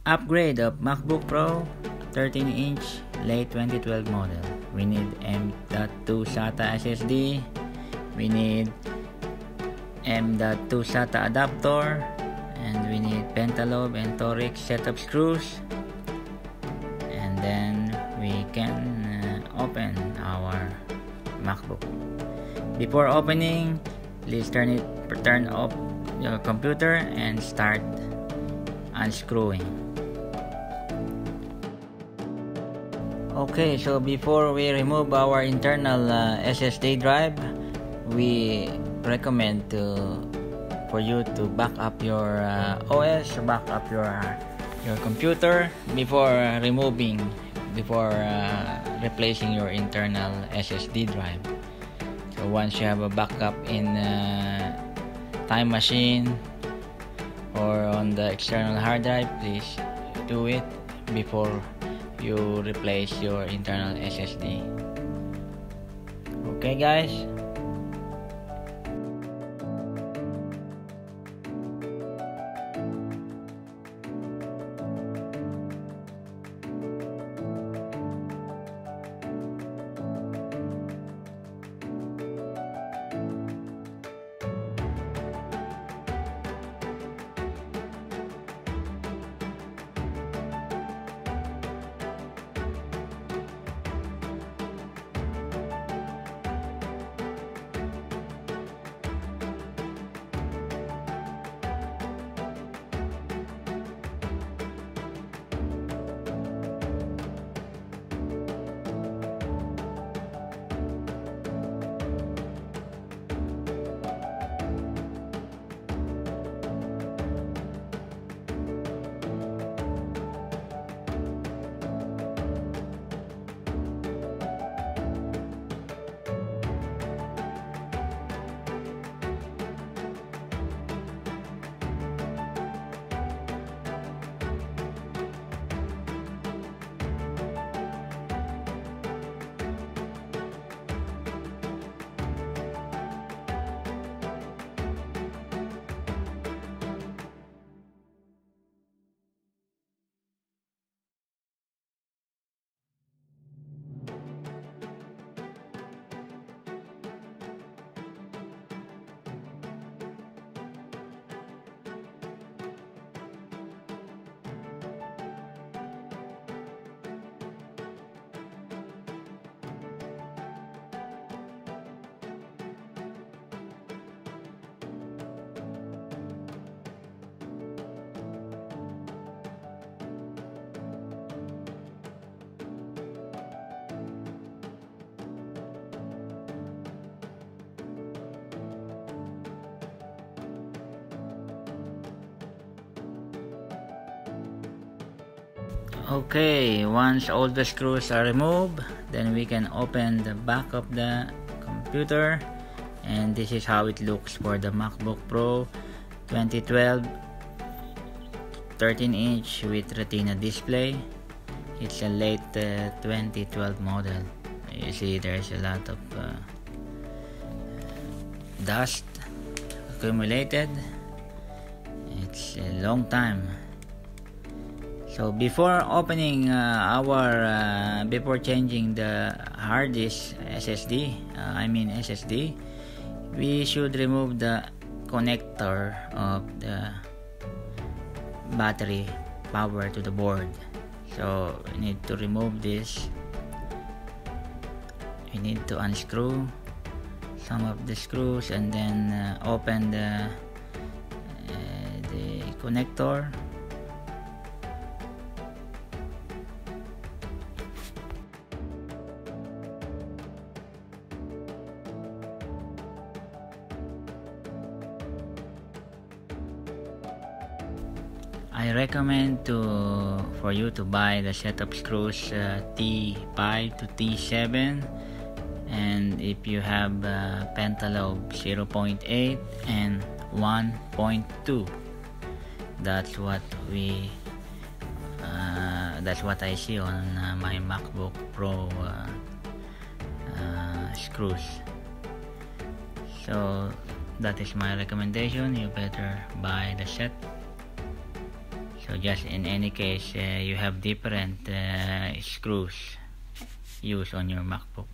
Upgrade of MacBook Pro 13-inch late 2012 model. We need M.2 SATA SSD. We need M.2 SATA adapter, and we need Pentalobe and Toryx setup screws, and then we can open our MacBook. Before opening, please turn off your computer and start unscrewing. Okay, so before we remove our internal SSD drive, we recommend for you to back up your OS, back up your computer before replacing your internal SSD drive. So once you have a backup in Time Machine or on the external hard drive, please do it before you replace your internal SSD. Okay guys. Okay, once all the screws are removed, then we can open the back of the computer, and this is how it looks for the MacBook Pro 2012 13-inch with retina display. It's a late 2012 model. You see there's a lot of dust accumulated. It's a long time. So before opening before changing the hard disk SSD, we should remove the connector of the battery power to the board. So we need to remove this. We need to unscrew some of the screws and then open the connector. I recommend for you to buy the setup screws T5 to T7, and if you have Pentalobe 0.8 and 1.2, that's what I see on my MacBook Pro screws. So that is my recommendation. You better buy the set. So just in any case, you have different screws used on your MacBook.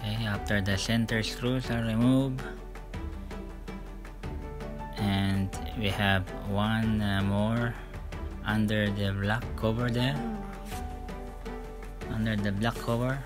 Okay, after the center screws are removed, and we have one more under the black cover there, under the black cover.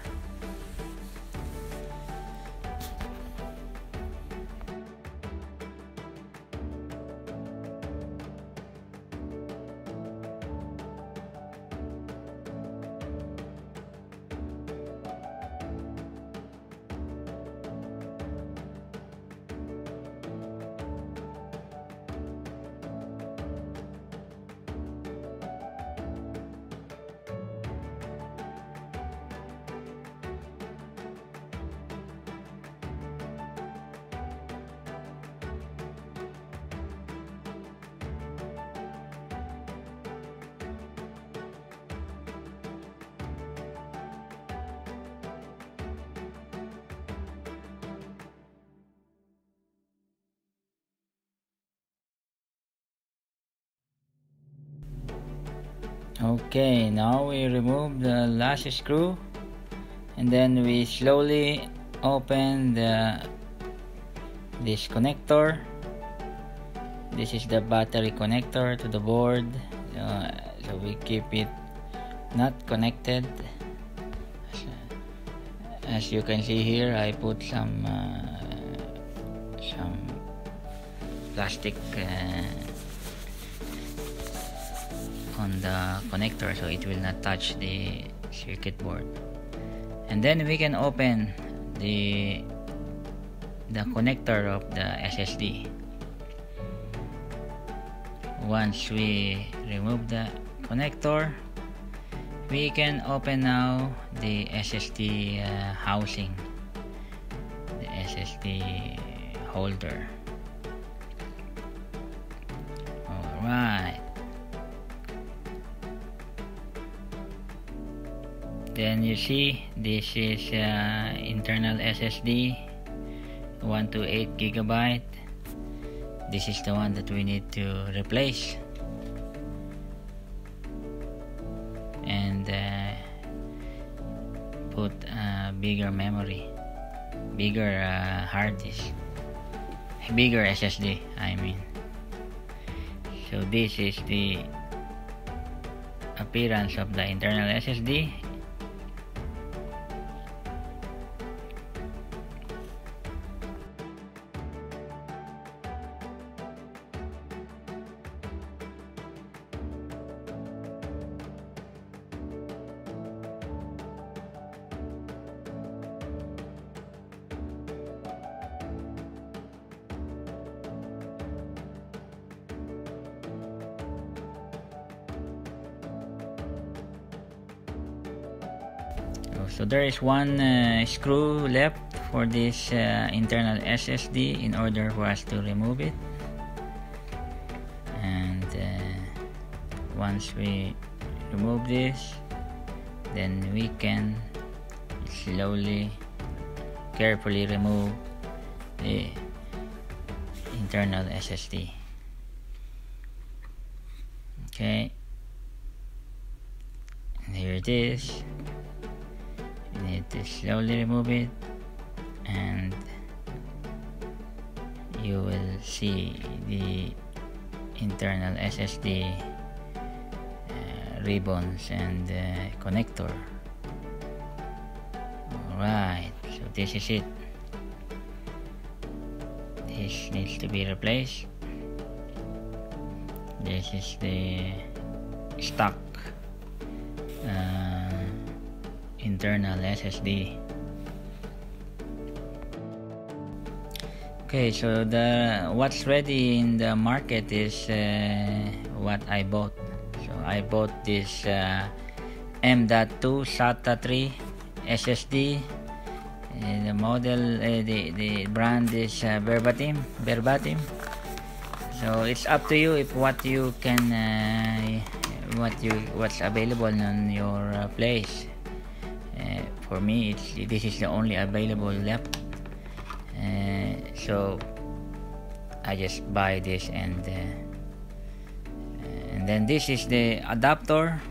Okay, now we remove the last screw, and then we slowly open this connector. This is the battery connector to the board, so we keep it not connected. As you can see here, I put some plastic on the connector so it will not touch the circuit board. And then we can open the connector of the SSD. Once we remove the connector, we can open now the SSD housing, the SSD holder. Alright, then you see this is internal SSD 128 GB. This is the one that we need to replace, and put a bigger memory, bigger hard disk, bigger SSD I mean. So this is the appearance of the internal SSD. So there is one screw left for this internal SSD in order for us to remove it, and once we remove this, then we can slowly, carefully remove the internal SSD. Okay, and here it is. You need to slowly remove it, and you will see the internal SSD ribbons and connector. Alright, so this is it. This needs to be replaced. This is the stock internal SSD. Okay, so what's ready in the market is what I bought. So I bought this M.2 SATA 3 SSD. The model, the brand is Verbatim. So it's up to you if what you can, what's available on your place. For me, this is the only available left. So I just buy this, and then this is the adapter.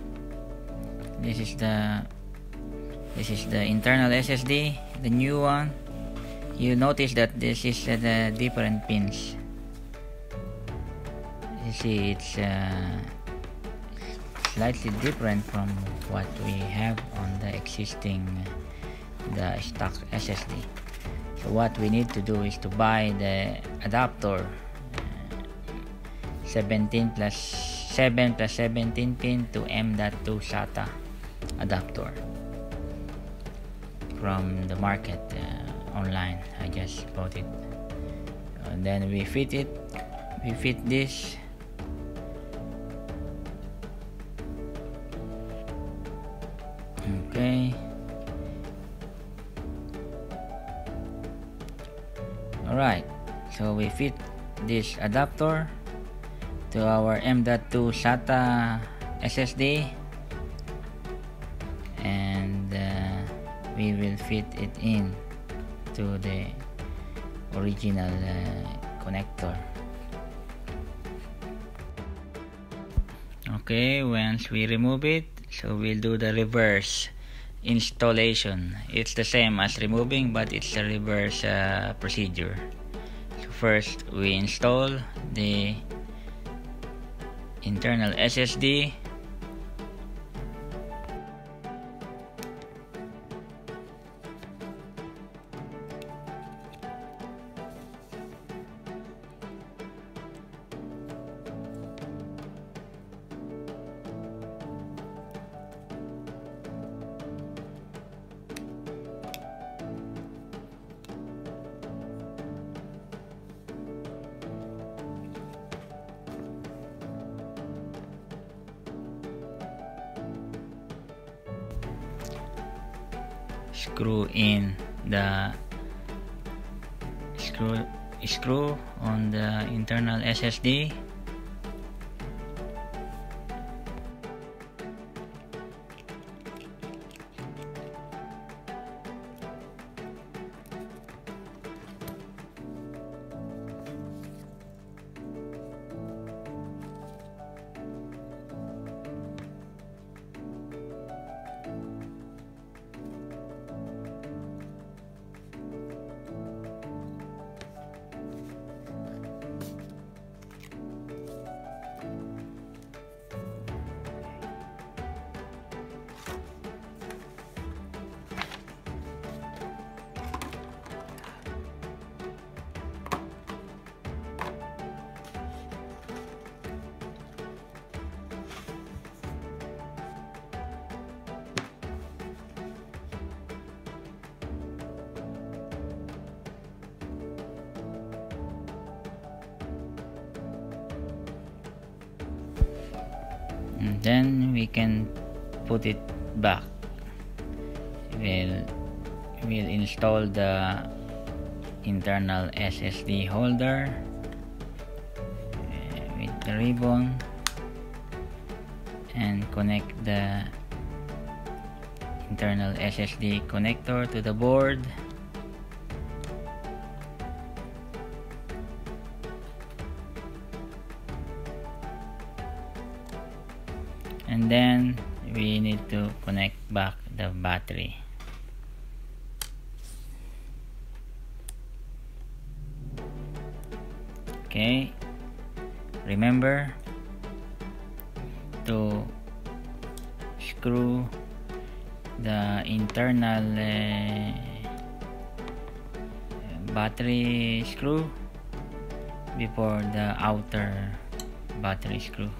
This is the internal SSD, the new one. You notice that this is the different pins. You see, it's slightly different from what we have on the existing the stock SSD. So what we need to do is to buy the adapter, 7 plus 17 pin to M.2 SATA adapter from the market online. I just bought it, and then we fit this. Okay, alright, so we fit this adapter to our M.2 SATA SSD, and we will fit it in to the original connector. Okay, once we remove it, so we'll do the reverse installation. It's the same as removing, but it's a reverse procedure. So first we install the internal SSD. Screw in the screw on the internal SSD. And then we can put it back. We'll install the internal SSD holder with the ribbon and connect the internal SSD connector to the board. And then we need to connect back the battery. Okay, remember to screw the internal battery screw before the outer battery screw.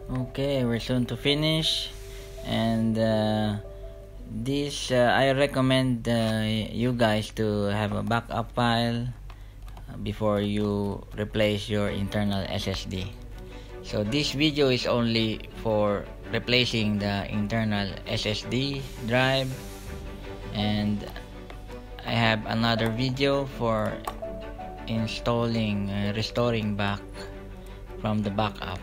Okay, we're soon to finish, and this I recommend you guys to have a backup file before you replace your internal SSD. So this video is only for replacing the internal SSD drive, and I have another video for installing restoring back from the backup.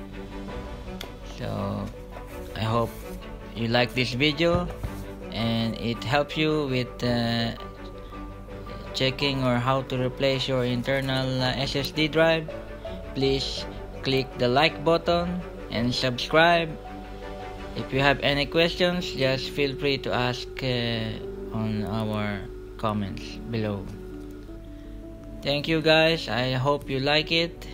So I hope you like this video and it helps you with checking or how to replace your internal SSD drive. Please click the like button and subscribe. If you have any questions, just feel free to ask on our comments below. Thank you guys, I hope you like it.